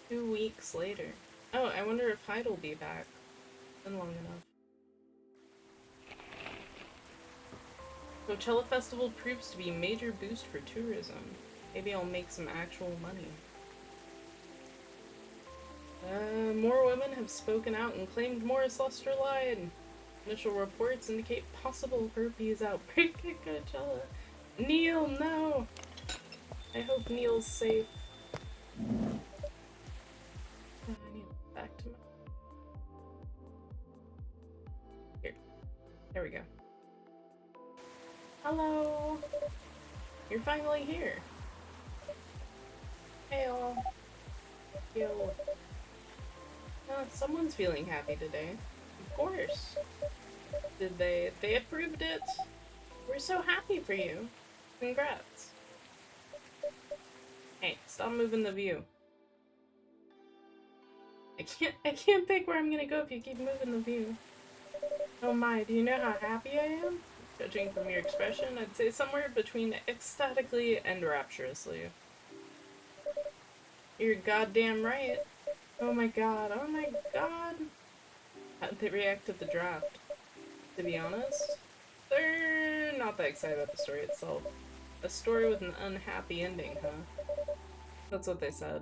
2 weeks later. Oh, I wonder if Hyde will be back. Been long enough. Coachella Festival proves to be a major boost for tourism. Maybe I'll make some actual money. More women have spoken out and claimed Morris Lester lied. Initial reports indicate possible herpes outbreak at Coachella. Neil, no! I hope Neil's safe. I need back to my... Here. There we go. Hello! You're finally here. Hey all. Yo. Someone's feeling happy today. Of course. Did they? They approved it. We're so happy for you. Congrats. Hey, stop moving the view. I can't pick where I'm gonna go if you keep moving the view. Oh my, do you know how happy I am? Judging from your expression, I'd say somewhere between ecstatically and rapturously. You're goddamn right. Oh my god, oh my god. How'd they react to the draft? To be honest, they're not that excited about the story itself. A story with an unhappy ending, huh? That's what they said.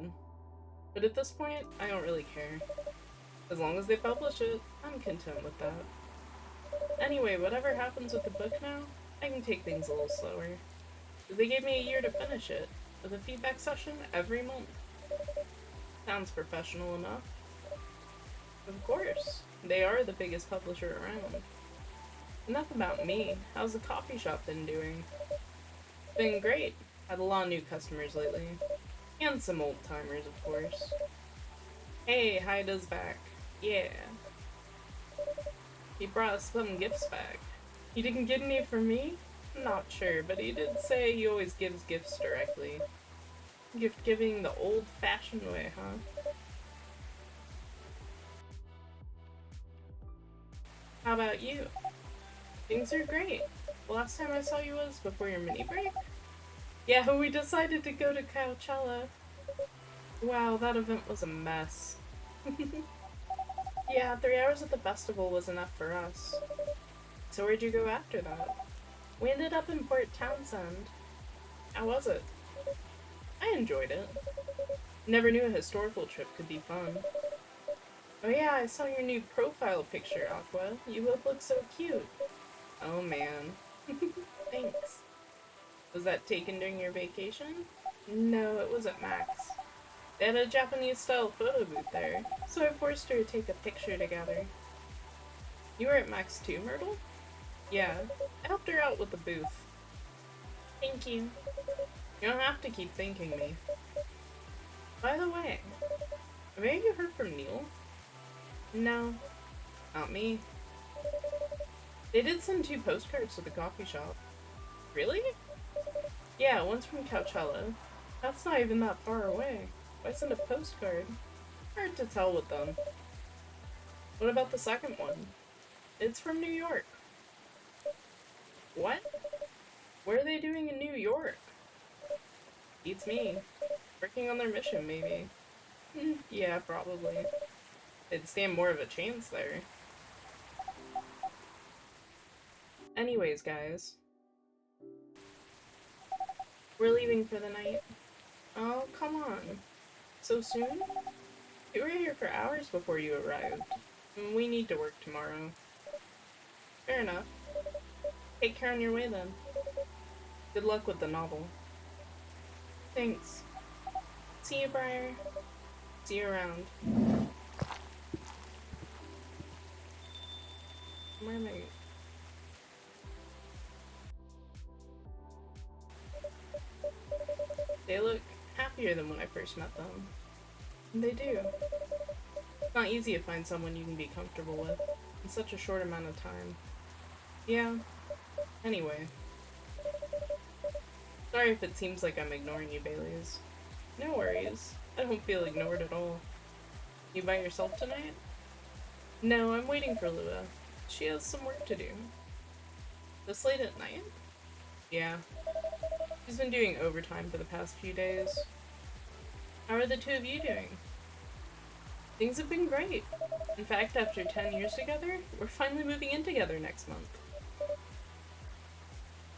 But at this point, I don't really care. As long as they publish it, I'm content with that. Anyway, whatever happens with the book now, I can take things a little slower. They gave me a year to finish it, with a feedback session every month. Sounds professional enough. Of course, they are the biggest publisher around. Enough about me. How's the coffee shop been doing? Been great. Had a lot of new customers lately. And some old timers, of course. Hey, Haida's back. Yeah. He brought us some gifts back. He didn't get any for me? Not sure, but he did say he always gives gifts directly. Gift giving the old-fashioned way, huh? How about you? Things are great. The last time I saw you was before your mini break? Yeah, we decided to go to Coachella. Wow, that event was a mess. Yeah, 3 hours at the festival was enough for us. So where'd you go after that? We ended up in Port Townsend. How was it? I enjoyed it. Never knew a historical trip could be fun. Oh yeah, I saw your new profile picture, Aqua. You both look so cute. Oh man. Thanks. Was that taken during your vacation? No, it was at Max. They had a Japanese-style photo booth there, so I forced her to take a picture together. You were at Max too, Myrtle? Yeah, I helped her out with the booth. Thank you. You don't have to keep thanking me. By the way, have any of you heard from Neil? No, not me. They did send 2 postcards to the coffee shop. Really? Yeah, one's from Coachella. That's not even that far away. Why send a postcard? Hard to tell with them. What about the second one? It's from New York. What? What are they doing in New York? Beats me. Working on their mission, maybe. Yeah, probably. They'd stand more of a chance there. Anyways, guys. We're leaving for the night. Oh, come on. So soon? We were here for hours before you arrived. We need to work tomorrow. Fair enough. Take care on your way then. Good luck with the novel. Thanks. See you, Briar. See you around. Where am I? They look happier than when I first met them. They do. It's not easy to find someone you can be comfortable with in such a short amount of time. Yeah. Anyway. Sorry if it seems like I'm ignoring you, Baileys. No worries. I don't feel ignored at all. You by yourself tonight? No, I'm waiting for Lua. She has some work to do. This late at night? Yeah. She's been doing overtime for the past few days. How are the two of you doing? Things have been great. In fact, after 10 years together, we're finally moving in together next month.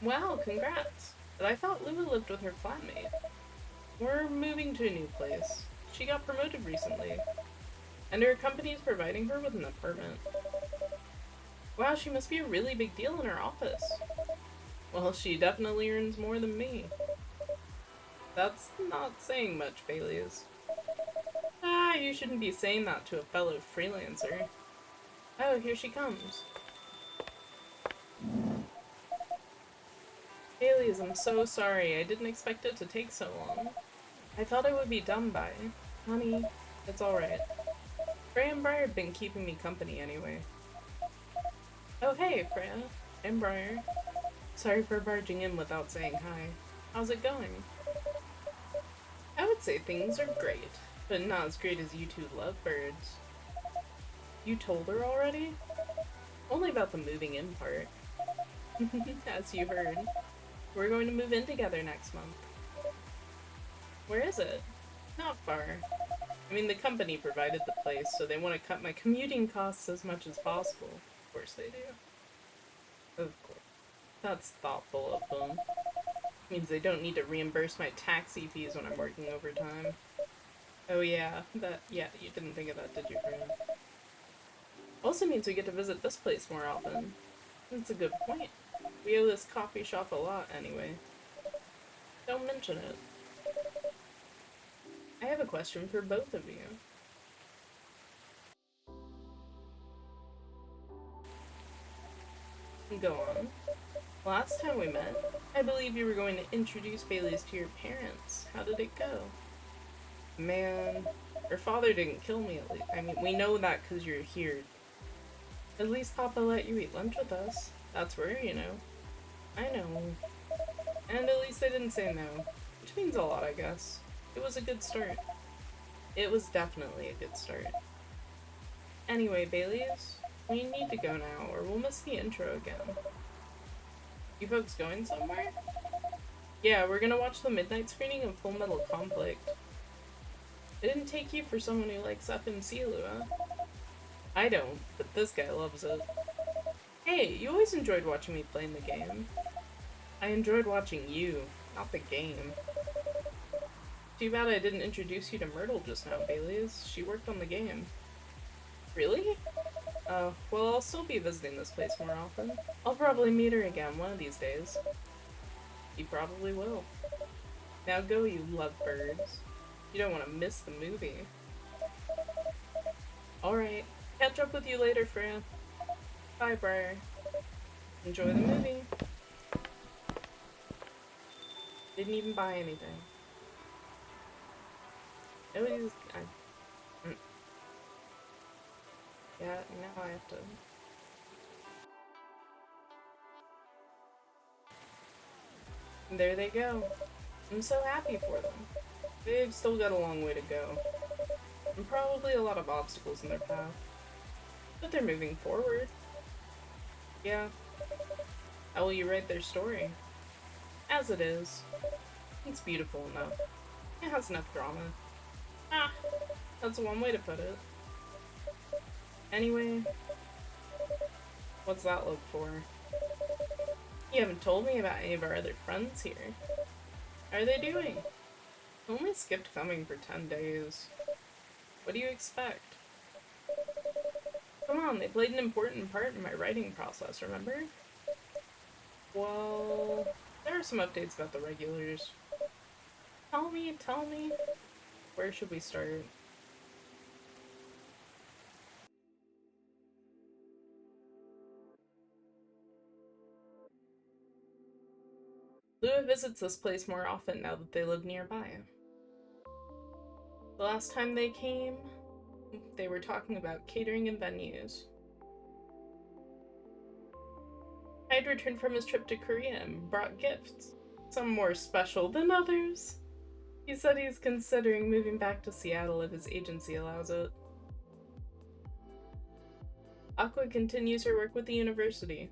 Wow, congrats. But I thought Lua lived with her flatmate. We're moving to a new place. She got promoted recently, and her company is providing her with an apartment. Wow, she must be a really big deal in her office. Well, she definitely earns more than me. That's not saying much, Bailey's. Ah, you shouldn't be saying that to a fellow freelancer. Oh, here she comes. Bailey's, I'm so sorry. I didn't expect it to take so long. I thought I would be done by. Honey, it's alright. Freya and Briar have been keeping me company anyway. Oh hey, Freya. I'm Briar. Sorry for barging in without saying hi. How's it going? I would say things are great, but not as great as you two lovebirds. You told her already? Only about the moving in part. As you heard. We're going to move in together next month. Where is it? Not far. I mean, the company provided the place, so they want to cut my commuting costs as much as possible. Of course they do. Of course. That's thoughtful of them. Means they don't need to reimburse my taxi fees when I'm working overtime. Oh yeah, yeah, you didn't think of that, did you, Freya? Also means we get to visit this place more often. That's a good point. We owe this coffee shop a lot, anyway. Don't mention it. I have a question for both of you. Go on. Last time we met, I believe you were going to introduce Bailey's to your parents. How did it go? Man, her father didn't kill me at least. I mean, we know that because you're here. At least Papa let you eat lunch with us. That's rare, you know. I know. And at least they didn't say no. Which means a lot, I guess. It was a good start. It was definitely a good start. Anyway, Bailey's, we need to go now, or we'll miss the intro again. You folks going somewhere? Yeah, we're gonna watch the midnight screening of Full Metal Conflict. It didn't take you for someone who likes FMC, Lua. I don't, but this guy loves it. Hey, you always enjoyed watching me play in the game. I enjoyed watching you, not the game. Too bad I didn't introduce you to Myrtle just now, Bailey's. She worked on the game. Really? Oh, well, I'll still be visiting this place more often. I'll probably meet her again one of these days. You probably will. Now go, you lovebirds. You don't want to miss the movie. Alright, catch up with you later, Freya. Bye, Briar. Enjoy the movie. Didn't even buy anything. Nobody's... Yeah, now I have to... And there they go. I'm so happy for them. They've still got a long way to go. And probably a lot of obstacles in their path. But they're moving forward. Yeah. How will you write their story? As it is. It's beautiful enough. It has enough drama. Ah, that's one way to put it. Anyway, what's that look for? You haven't told me about any of our other friends here. How are they doing? I only skipped coming for 10 days. What do you expect? Come on, they played an important part in my writing process, remember? Well, there are some updates about the regulars. Tell me. Where should we start? Lua visits this place more often now that they live nearby. The last time they came, they were talking about catering and venues. I'd returned from his trip to Korea and brought gifts, some more special than others. He said he's considering moving back to Seattle if his agency allows it. Aqua continues her work with the university.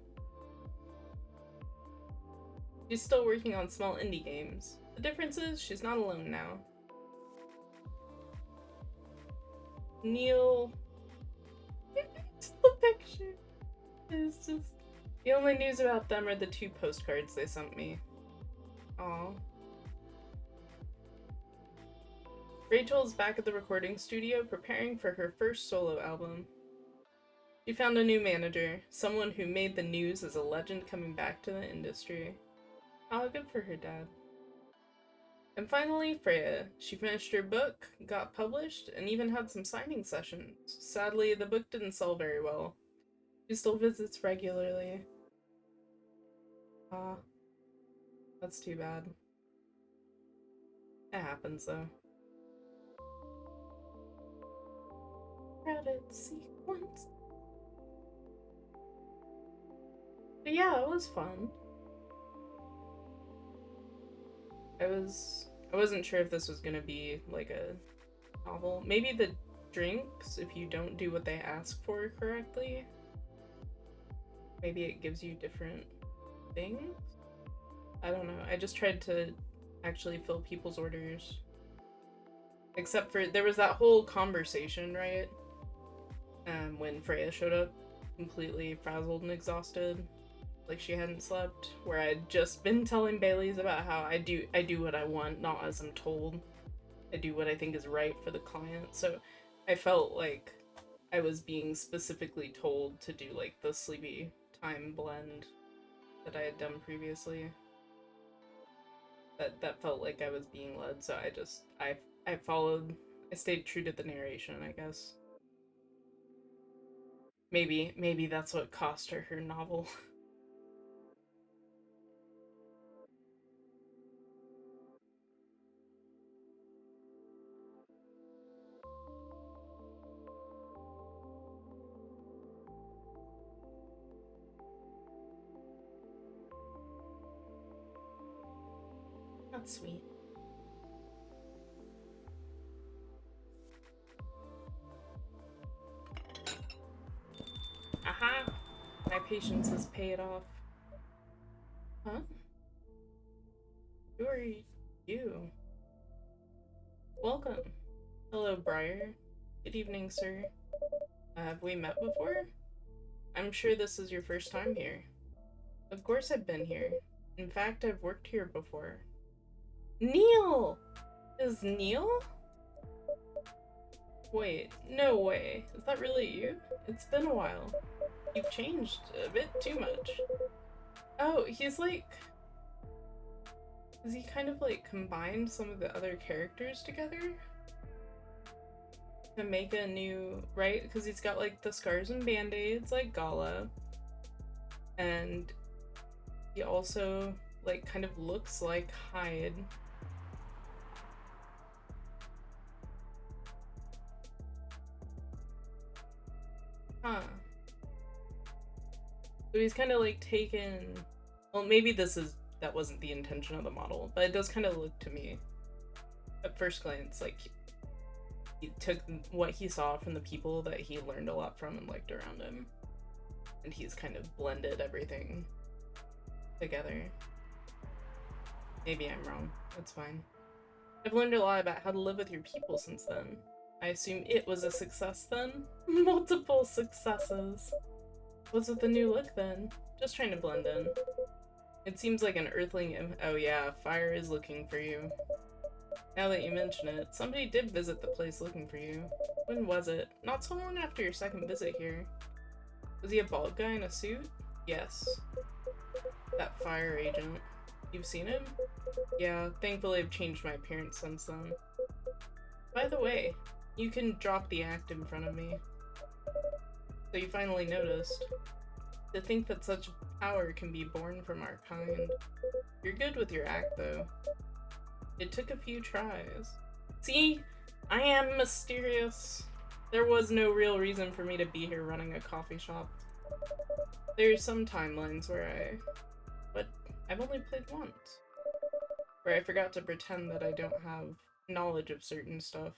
She's still working on small indie games. The difference is she's not alone now. Neil. Just the picture. It's just... The only news about them are the 2 postcards they sent me. Aw. Rachel's back at the recording studio preparing for her first solo album. She found a new manager, someone who made the news as a legend coming back to the industry. Oh, good for her, Dad. And finally, Rheya. She finished her book, got published, and even had some signing sessions. Sadly, the book didn't sell very well. She still visits regularly. Ah, that's too bad. It happens, though. Credit sequence. But yeah, it was fun. I wasn't sure if this was gonna be like a novel. Maybe the drinks, if you don't do what they ask for correctly, maybe it gives you different things? I don't know. I just tried to actually fill people's orders. Except for, there was that whole conversation, right? When Rheya showed up, completely frazzled and exhausted, like she hadn't slept, where I'd just been telling Bailey's about how I do what I want, not as I'm told. I do what I think is right for the client. So I felt like I was being specifically told to do like the sleepy time blend that I had done previously. That felt like I was being led, so I followed, I stayed true to the narration, I guess. Maybe that's what cost her her novel. That's sweet. Aha! My patience has paid off. Huh? Who are you? Welcome. Hello, Briar. Good evening, sir. Have we met before? I'm sure this is your first time here. Of course I've been here. In fact, I've worked here before. Neil! Is Neil? Wait, no way. Is that really you? It's been a while. You've changed a bit too much. Oh, he's like... Is he kind of like combined some of the other characters together? To make a new... Right? Because he's got like the scars and band-aids like Gala. And he also like kind of looks like Hyde. Huh. So he's kind of like taken... Well, maybe that wasn't the intention of the model, but it does kind of look to me, at first glance, like he took what he saw from the people that he learned a lot from and liked around him, and he's kind of blended everything together. Maybe I'm wrong. That's fine. I've learned a lot about how to live with your people since then. I assume it was a success then? Multiple successes. What's with the new look then? Just trying to blend in. It seems like an earthling oh yeah, fire is looking for you. Now that you mention it, somebody did visit the place looking for you. When was it? Not so long after your second visit here. Was he a bald guy in a suit? Yes. That fire agent. You've seen him? Yeah, thankfully I've changed my appearance since then. By the way, you can drop the act in front of me. So you finally noticed. To think that such power can be born from our kind. You're good with your act, though. It took a few tries. See? I am mysterious. There was no real reason for me to be here running a coffee shop. There's some timelines where but I've only played once. Where I forgot to pretend that I don't have knowledge of certain stuff.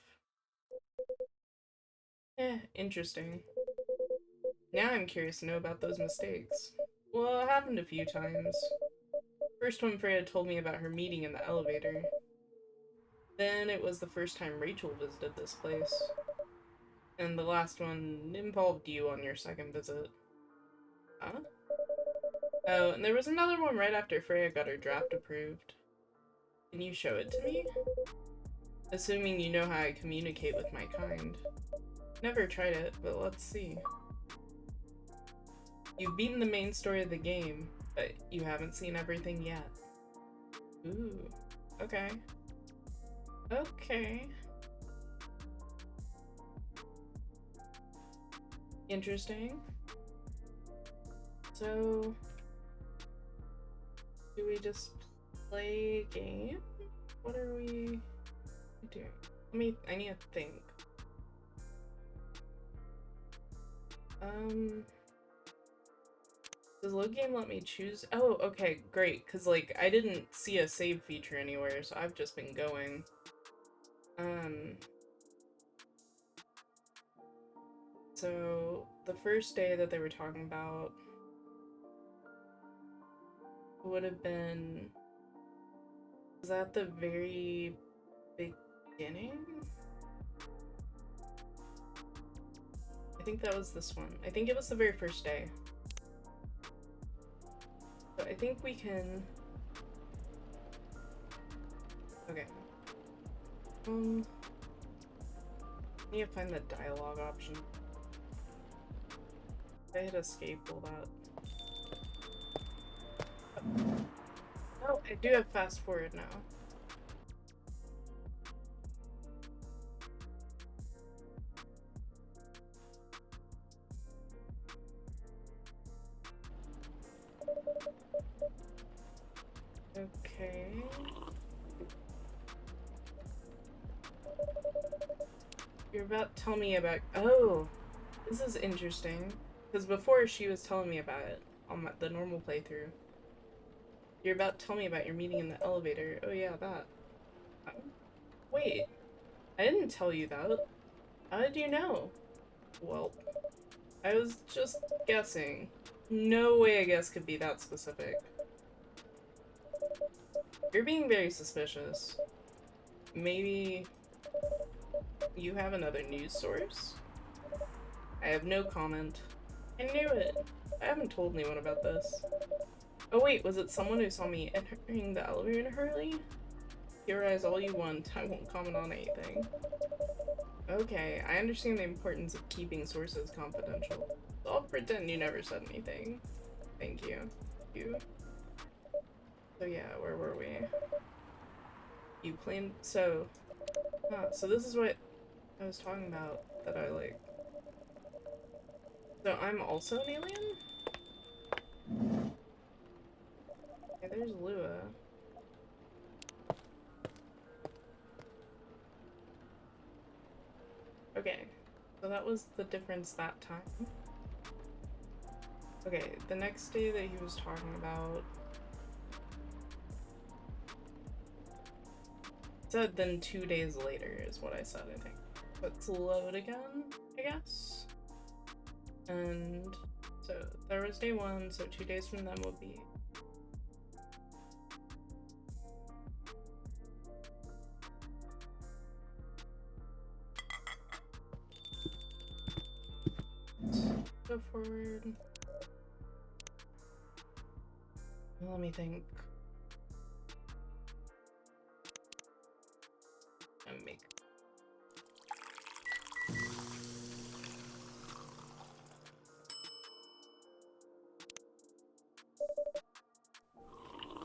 Interesting. Now I'm curious to know about those mistakes. Well, it happened a few times. First when Freya told me about her meeting in the elevator. Then it was the first time Rachel visited this place. And the last one involved you on your second visit. Huh? Oh, and there was another one right after Freya got her draft approved. Can you show it to me? Assuming you know how I communicate with my kind. Never tried it, but let's see. You've beaten the main story of the game, but you haven't seen everything yet. Ooh. Okay. Okay. Interesting. So, do we just play a game? What are we doing? I need to think. Does load game let me choose? Oh, okay, great, because, like, I didn't see a save feature anywhere, so I've just been going. So, the first day that they were talking about would have been... Was that the very beginning? I think that was this one. I think it was the very first day. So I think we can... Okay. I need to find the dialogue option. If I hit escape, will that... Oh, I do have fast forward now. Okay. You're about to tell me about... Oh! This is interesting. Because before she was telling me about it on the normal playthrough. You're about to tell me about your meeting in the elevator. Oh yeah, that. Wait. I didn't tell you that. How did you know? Well, I was just guessing. No way a guess could be that specific. You're being very suspicious. Maybe you have another news source? I have no comment. I knew it. I haven't told anyone about this. Oh wait, was it someone who saw me entering the elevator in a hurry? Theorize all you want, I won't comment on anything. Okay, I understand the importance of keeping sources confidential. So I'll pretend you never said anything. Thank you. So yeah, where were we? You claimed- so this is what I was talking about that I like. So I'm also an alien? Okay, there's Lua. Okay, so that was the difference that time. Okay, the next day that he was talking about... said then 2 days later is what I said, I think. Let's load again, I guess. And so there was day 1, so 2 days from then will be... Go forward. Let me think. Make...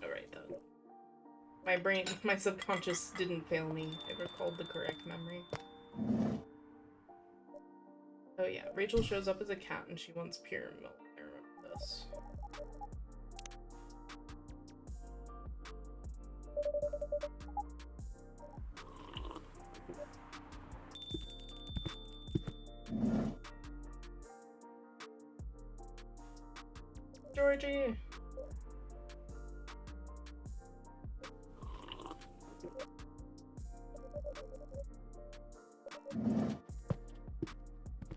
Alright then. My brain, my subconscious didn't fail me. It recalled the correct memory. Oh yeah, Rachel shows up as a cat and she wants pure milk. I remember this. Georgie!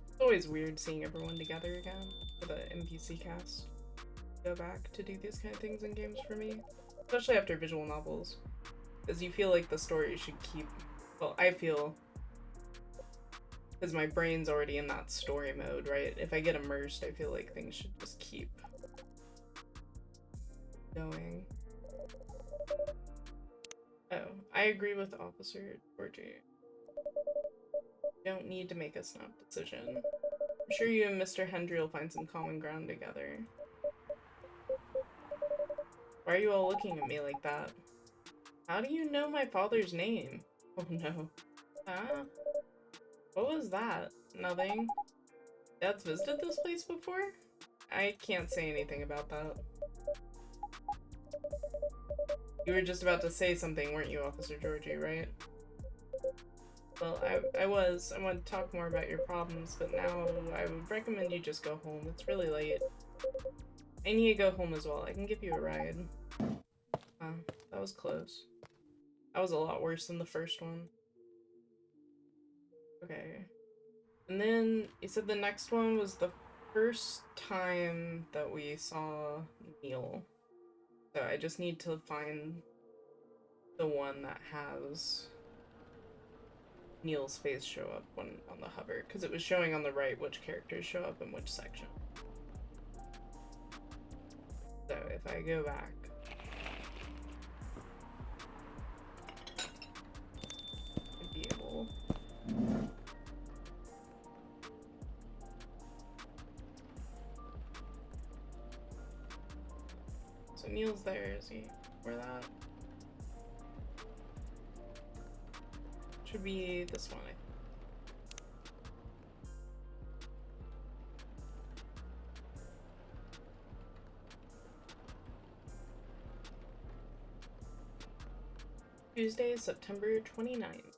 It's always weird seeing everyone together again for the NPC cast. Go back to do these kind of things in games for me. Especially after visual novels. Because you feel like the story should keep... Well, I feel Because my brain's already in that story mode, right? If I get immersed, I feel like things should just keep going. Oh, I agree with Officer Georgie. Don't need to make a snap decision. I'm sure you and Mr. Hendry will find some common ground together. Why are you all looking at me like that? How do you know my father's name? Oh no. Huh? What was that? Nothing. Dad's visited this place before? I can't say anything about that. You were just about to say something, weren't you, Officer Georgie, right? Well, I was. I want to talk more about your problems, but now I would recommend you just go home. It's really late. I need to go home as well. I can give you a ride. That was close. That was a lot worse than the first one. Okay. And then you said the next one was the first time that we saw Neil. So I just need to find the one that has Neil's face show up when on the hover, because it was showing on the right which characters show up in which section. So if I go back, I'd be able. So Neil's there, is he? Where that? Should be this one, I think. Tuesday, September 29th.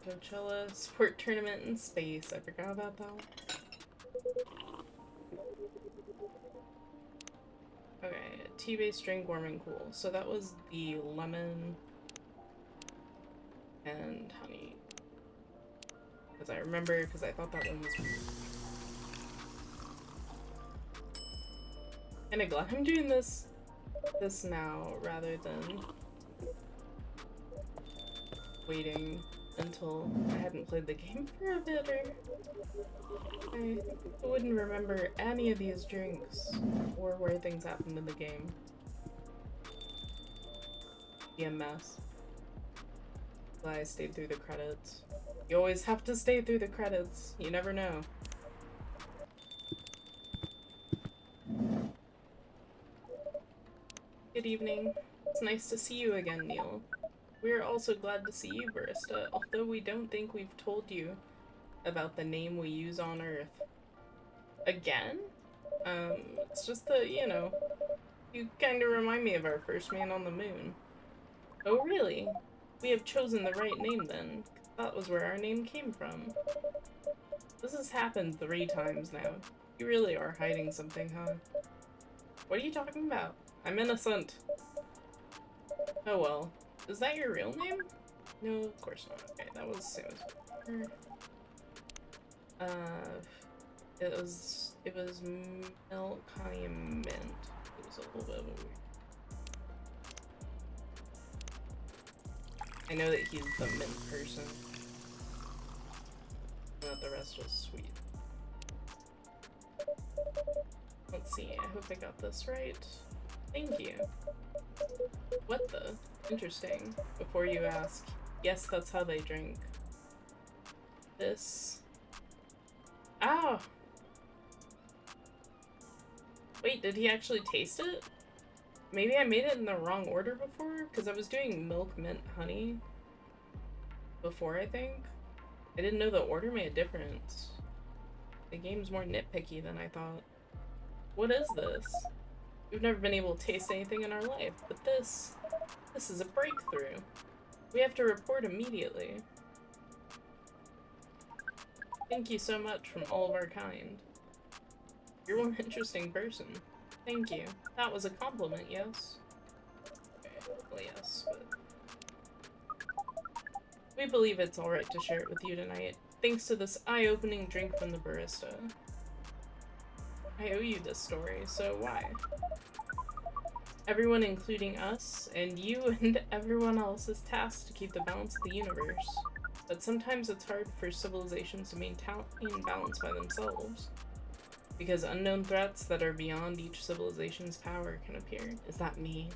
Coachella Sport Tournament in space. I forgot about that. Okay, tea-based drink, warm and cool. So that was the lemon and honey. Because I remember, because I thought that one was kinda glad I'm doing this now rather than waiting until I hadn't played the game for a bit, or I wouldn't remember any of these drinks or where things happened in the game. Be a mess. Glad I stayed through the credits. You always have to stay through the credits. You never know. Good evening. It's nice to see you again, Neil. We are also glad to see you, Barista, although we don't think we've told you about the name we use on Earth. Again? It's just that, you know, you kinda remind me of our first man on the moon. Oh, really? We have chosen the right name then. That was where our name came from. This has happened 3 times now. You really are hiding something, huh? What are you talking about? I'm innocent. Oh well. Is that your real name? No, of course not. Okay, that was Sam's. It was milk, honey, and mint. It was a little bit of a weird. I know that he's the mint person. And that the rest was sweet. Let's see, I hope I got this right. Thank you. What the? Interesting. Before you ask, yes, that's how they drink. This. Ow! Wait, did he actually taste it? Maybe I made it in the wrong order before? Because I was doing milk, mint, honey before, I think. I didn't know the order made a difference. The game's more nitpicky than I thought. What is this? We've never been able to taste anything in our life, but this is a breakthrough. We have to report immediately. Thank you so much from all of our kind. You're one interesting person. Thank you. That was a compliment, yes? Okay, well, yes, but... We believe it's alright to share it with you tonight, thanks to this eye-opening drink from the barista. I owe you this story, so why? Everyone, including us, and you and everyone else, is tasked to keep the balance of the universe. But sometimes it's hard for civilizations to maintain balance by themselves, because unknown threats that are beyond each civilization's power can appear. Is that me?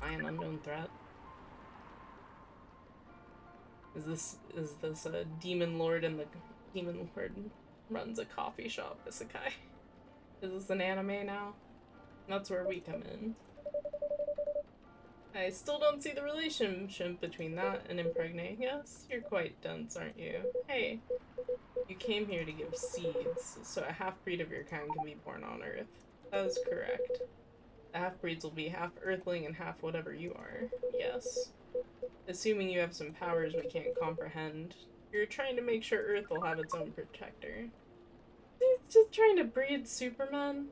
Am I an unknown threat? Is this a demon lord and the demon lord runs a coffee shop isekai? Is this an anime now? That's where we come in. I still don't see the relationship between that and impregnating us. You're quite dense, aren't you? Hey, you came here to give seeds, so a half-breed of your kind can be born on Earth. That is correct. The half-breeds will be half Earthling and half whatever you are. Yes. Assuming you have some powers we can't comprehend. You're trying to make sure Earth will have its own protector. He's just trying to breed Superman?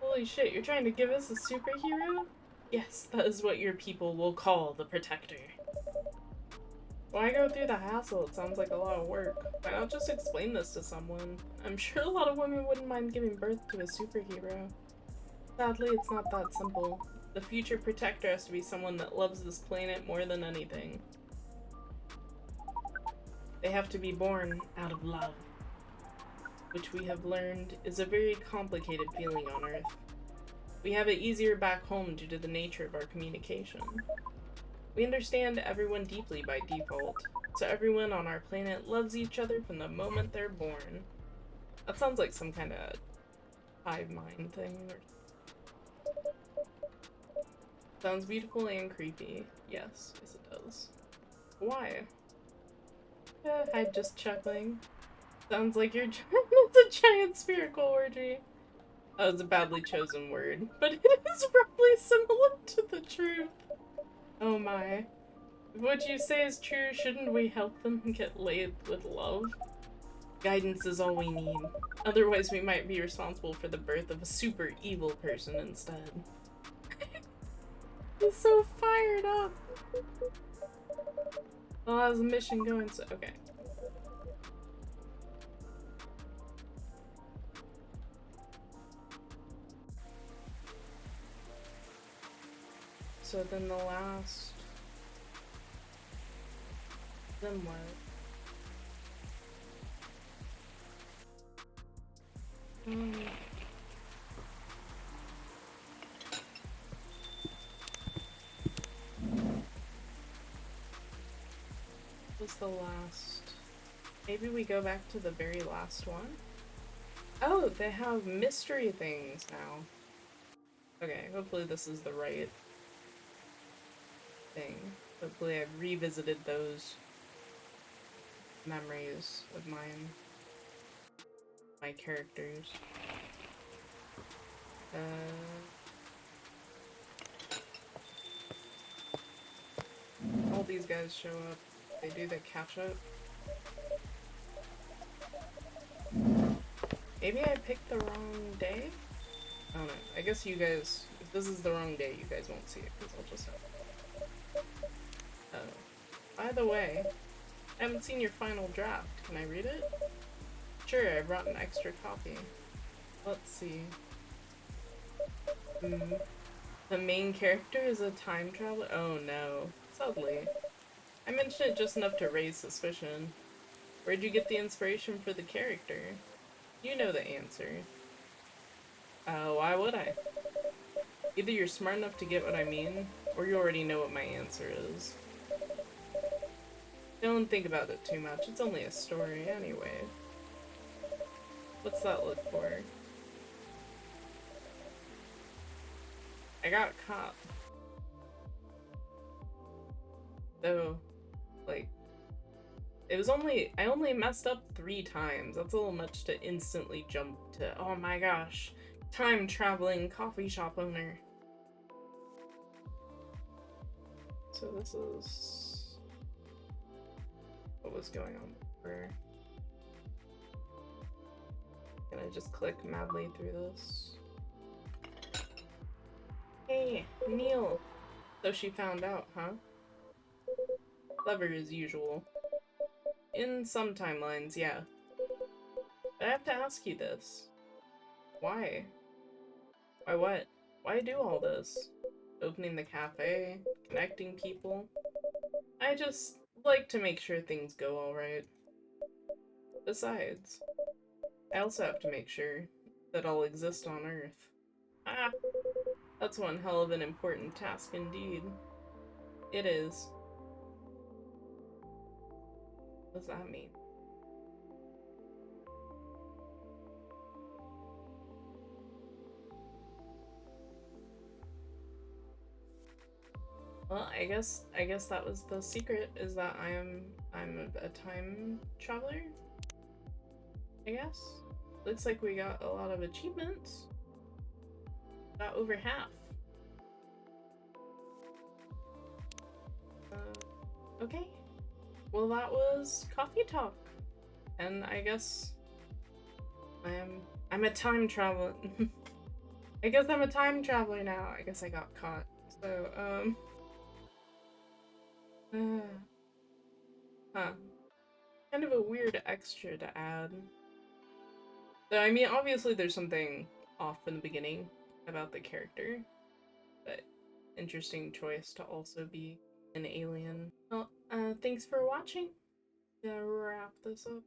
Holy shit, you're trying to give us a superhero? Yes, that is what your people will call the Protector. Why go through the hassle? It sounds like a lot of work. Why not just explain this to someone? I'm sure a lot of women wouldn't mind giving birth to a superhero. Sadly, it's not that simple. The future Protector has to be someone that loves this planet more than anything. They have to be born out of love, which we have learned is a very complicated feeling on Earth. We have it easier back home due to the nature of our communication. We understand everyone deeply by default, so everyone on our planet loves each other from the moment they're born. That sounds like some kind of hive mind thing. Sounds beautiful and creepy. Yes, yes it does. Why? I'm just chuckling. Sounds like you're it's a giant spherical orgy. That was a badly chosen word, but it is roughly similar to the truth. Oh my. If what you say is true, shouldn't we help them get laid with love? Guidance is all we need. Otherwise, we might be responsible for the birth of a super evil person instead. He's so fired up. Well, how's the mission going? So, okay. So then the last... Then what? Was the last... Maybe we go back to the very last one? Oh, they have mystery things now. Okay, hopefully this is the right thing. Hopefully I've revisited those memories of mine. My characters. All these guys show up. They do the catch-up. Maybe I picked the wrong day? I don't know. I guess you guys, if this is the wrong day, you guys won't see it, because I'll just have... By the way, I haven't seen your final draft. Can I read it? Sure, I brought an extra copy. Let's see. The main character is a time traveler? Oh no. Sadly. I mentioned it just enough to raise suspicion. Where'd you get the inspiration for the character? You know the answer. Why would I? Either you're smart enough to get what I mean, or you already know what my answer is. Don't think about it too much, it's only a story anyway. What's that look for? I got caught. Though, like, I only messed up 3 times. That's a little much to instantly jump to, oh my gosh, time-traveling coffee shop owner. So this is... what was going on there? Can I just click madly through this? Hey, Neil! So she found out, huh? Clever as usual. In some timelines, yeah. But I have to ask you this. Why? Why what? Why do all this? Opening the cafe, connecting people. I just like to make sure things go alright. Besides, I also have to make sure that I'll exist on Earth. Ah, that's one hell of an important task indeed. It is. What does that mean? Well, I guess that was the secret, is that I'm a time traveler, I guess. Looks like we got a lot of achievements. Got over half. Okay. Well, that was coffee talk. And I guess I'm a time traveler. I guess I'm a time traveler now. I guess I got caught. So, huh. Kind of a weird extra to add. So, I mean, obviously there's something off in the beginning about the character, but interesting choice to also be an alien. Well, thanks for watching. Gonna wrap this up.